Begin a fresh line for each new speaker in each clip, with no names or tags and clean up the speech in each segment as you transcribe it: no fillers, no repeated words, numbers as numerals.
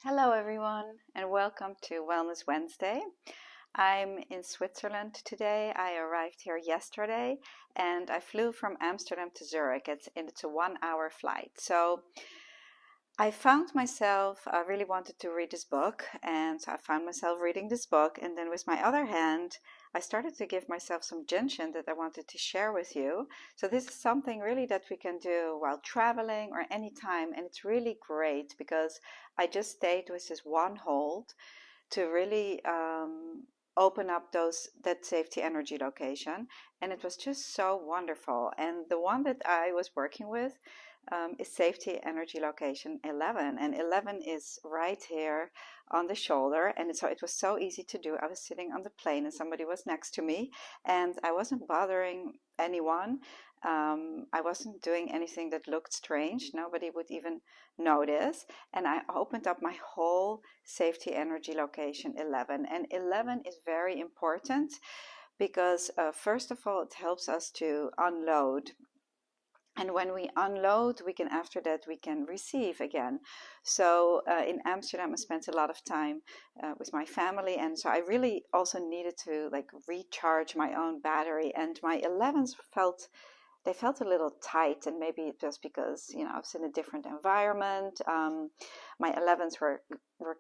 Hello everyone and welcome to Wellness Wednesday. I'm in Switzerland today. I arrived here yesterday and I flew from Amsterdam to Zurich. It's a 1 hour flight. So I found myself, I really wanted to read this book, and so I found myself reading this book, and then with my other hand I started to give myself some jinshin that I wanted to share with you. So this is something really that we can do while traveling or anytime, and it's really great because I just stayed with this one hold to really open up that safety energy location, and it was just so wonderful. And the one that I was working with is safety energy location 11, and 11 is right here on the shoulder. And so it was so easy to do. I was sitting on the plane and somebody was next to me, and I wasn't bothering anyone. I wasn't doing anything that looked strange. Nobody would even notice. And I opened up my whole safety energy location 11. And 11 is very important because, first of all, it helps us to unload. And when we unload, after that, we can receive again. So in Amsterdam, I spent a lot of time with my family. And so I really also needed to like recharge my own battery. And my 11s felt a little tight, and maybe it was because I was in a different environment. My 11s were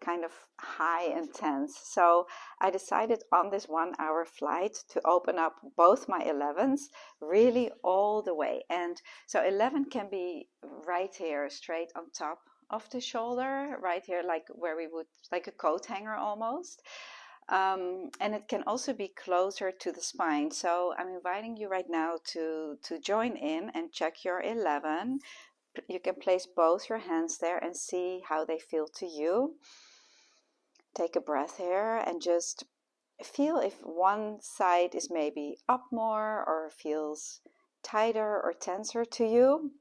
kind of high and tense, so I decided on this 1 hour flight to open up both my 11s really all the way. And so 11 can be right here, straight on top of the shoulder, right here, like where we would, like a coat hanger almost. And it can also be closer to the spine. So I'm inviting you right now to join in and check your 11. You can place both your hands there and see how they feel to you. Take a breath here and just feel if one side is maybe up more or feels tighter or tenser to you.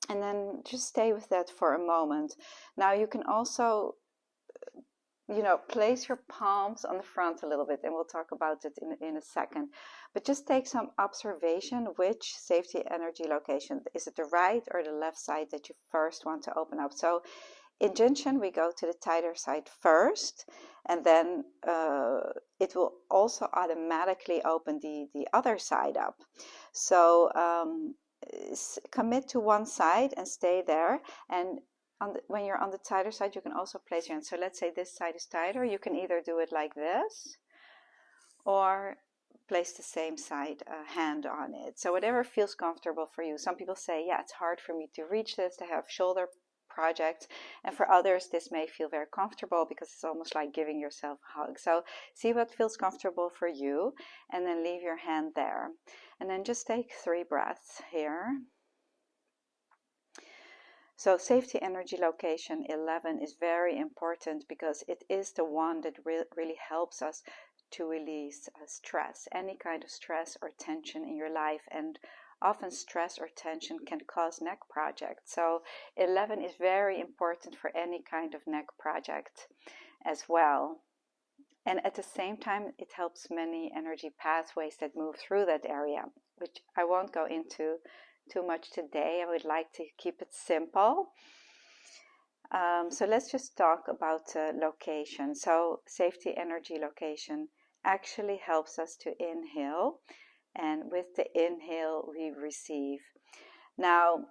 And then just stay with that for a moment. Now you can also place your palms on the front a little bit, and we'll talk about it in a second. But just take some observation. Which safety energy location? Is it the right or the left side that you first want to open up? So in jinshin, we go to the tighter side first, and then it will also automatically open the other side up. So commit to one side and stay there. And when you're on the tighter side, you can also place your hand. So let's say this side is tighter. You can either do it like this or place the same side hand on it. So whatever feels comfortable for you. Some people say, yeah, it's hard for me to reach this, to have shoulder projects. And for others, this may feel very comfortable because it's almost like giving yourself a hug. So see what feels comfortable for you, and then leave your hand there. And then just take 3 breaths here. So safety energy location 11 is very important because it is the one that really helps us to release stress, any kind of stress or tension in your life. And often stress or tension can cause neck projects. So 11 is very important for any kind of neck project as well. And at the same time, it helps many energy pathways that move through that area, which I won't go into too much today. I would like to keep it simple. So let's just talk about location. So safety energy location actually helps us to inhale, and with the inhale we receive. Now,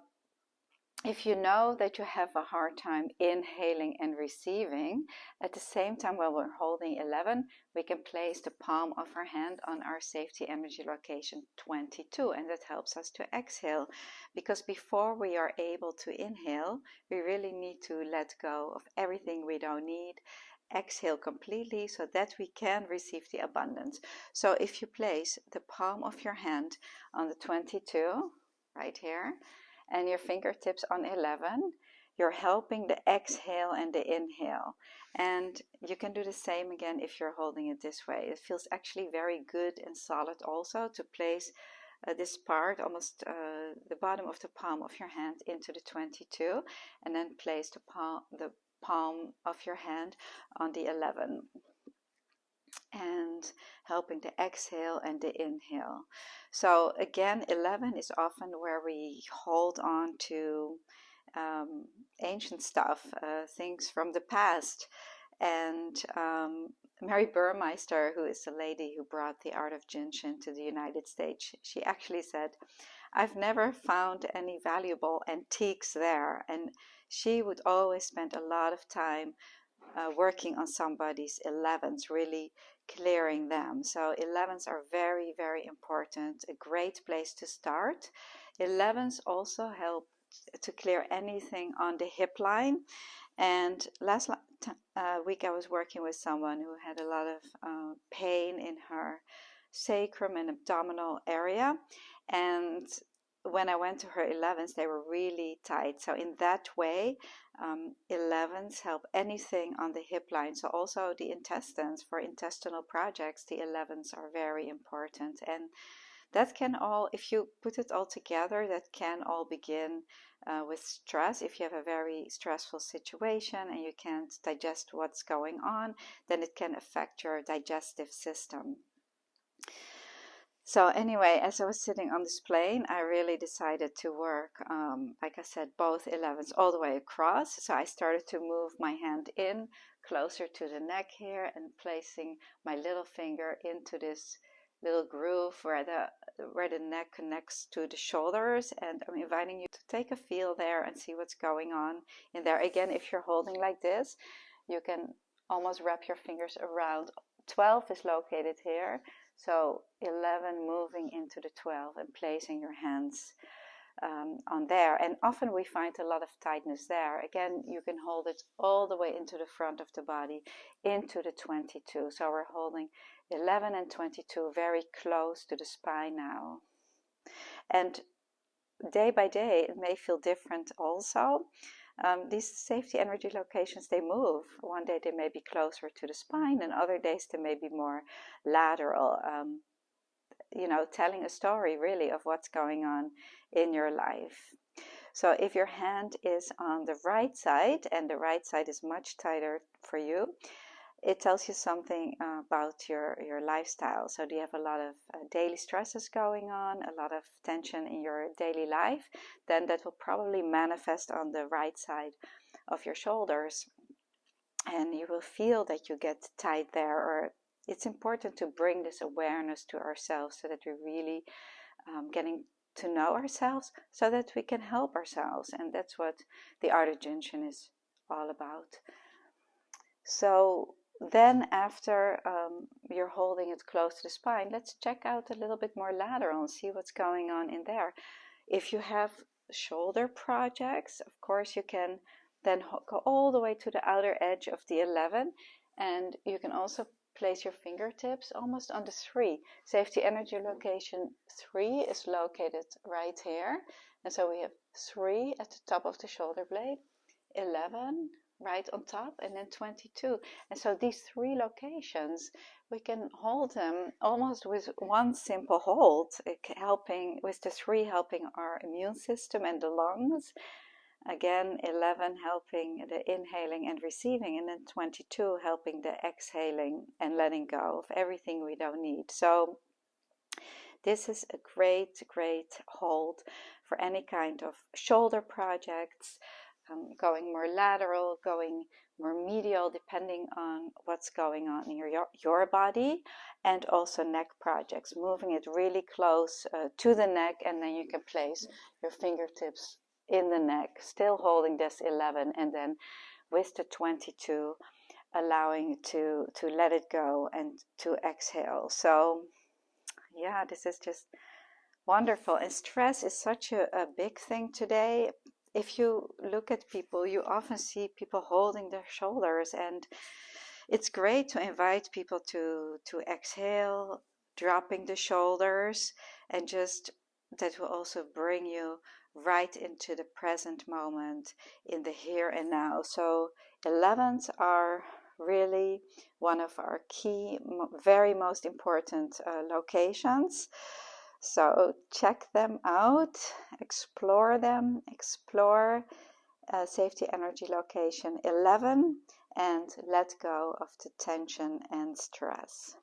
if you know that you have a hard time inhaling and receiving, at the same time while we're holding 11, we can place the palm of our hand on our safety energy location 22, and that helps us to exhale, because before we are able to inhale, we really need to let go of everything we don't need. Exhale completely so that we can receive the abundance. So if you place the palm of your hand on the 22, right here, and your fingertips on 11, you're helping the exhale and the inhale. And you can do the same again if you're holding it this way. It feels actually very good and solid also to place this part, almost the bottom of the palm of your hand, into the 22, and then place the palm of your hand on the 11, and helping the exhale and the inhale. So again, 11 is often where we hold on to ancient stuff, things from the past. And Mary Burmeister, who is the lady who brought the art of jinshin to the United States, she actually said, "I've never found any valuable antiques there." And she would always spend a lot of time working on somebody's 11s, really clearing them. So 11s are very, very important, a great place to start. 11s also help to clear anything on the hip line. And last week I was working with someone who had a lot of pain in her sacrum and abdominal area. And when I went to her 11s, they were really tight. So in that way, 11s help anything on the hip line. So also the intestines, for intestinal projects, the 11s are very important. And that can all, if you put it all together, that can all begin with stress. If you have a very stressful situation and you can't digest what's going on, then it can affect your digestive system. So anyway, as I was sitting on this plane, I really decided to work, like I said, both 11s all the way across. So I started to move my hand in closer to the neck here and placing my little finger into this little groove where the neck connects to the shoulders. And I'm inviting you to take a feel there and see what's going on in there. Again, if you're holding like this, you can almost wrap your fingers around. 12 is located here. So 11 moving into the 12 and placing your hands on there. And often we find a lot of tightness there. Again, you can hold it all the way into the front of the body, into the 22. So we're holding 11 and 22 very close to the spine now. And day by day, it may feel different also. These safety energy locations, they move. One day they may be closer to the spine, and other days they may be more lateral, telling a story really of what's going on in your life. So if your hand is on the right side, and the right side is much tighter for you, it tells you something about your lifestyle. So do you have a lot of daily stresses going on, a lot of tension in your daily life? Then that will probably manifest on the right side of your shoulders. And you will feel that you get tight there. Or it's important to bring this awareness to ourselves so that we're really getting to know ourselves so that we can help ourselves. And that's what the art of jinshin is all about. So then after you're holding it close to the spine, let's check out a little bit more lateral and see what's going on in there. If you have shoulder projects, of course you can then go all the way to the outer edge of the 11, and you can also place your fingertips almost on the 3. Safety energy location 3 is located right here, and so we have 3 at the top of the shoulder blade, 11 right on top, and then 22. And so these 3 locations, we can hold them almost with one simple hold, helping with the 3 helping our immune system and the lungs. Again, 11 helping the inhaling and receiving, and then 22 helping the exhaling and letting go of everything we don't need. So this is a great hold for any kind of shoulder projects, going more lateral, going more medial, depending on what's going on in your body, and also neck projects, moving it really close to the neck, and then you can place your fingertips in the neck, still holding this 11, and then with the 22 allowing to let it go and to exhale. So yeah, this is just wonderful. And stress is such a big thing today. If you look at people, you often see people holding their shoulders, and it's great to invite people to exhale, dropping the shoulders, and just that will also bring you right into the present moment, in the here and now. So 11s are really one of our key, very most important locations. So check them out, explore them, explore safety energy location 11, and let go of the tension and stress.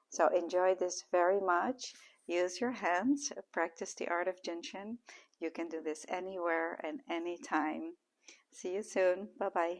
So enjoy this very much. Use your hands, practice the art of jinshin. You can do this anywhere and anytime. See you soon. Bye bye.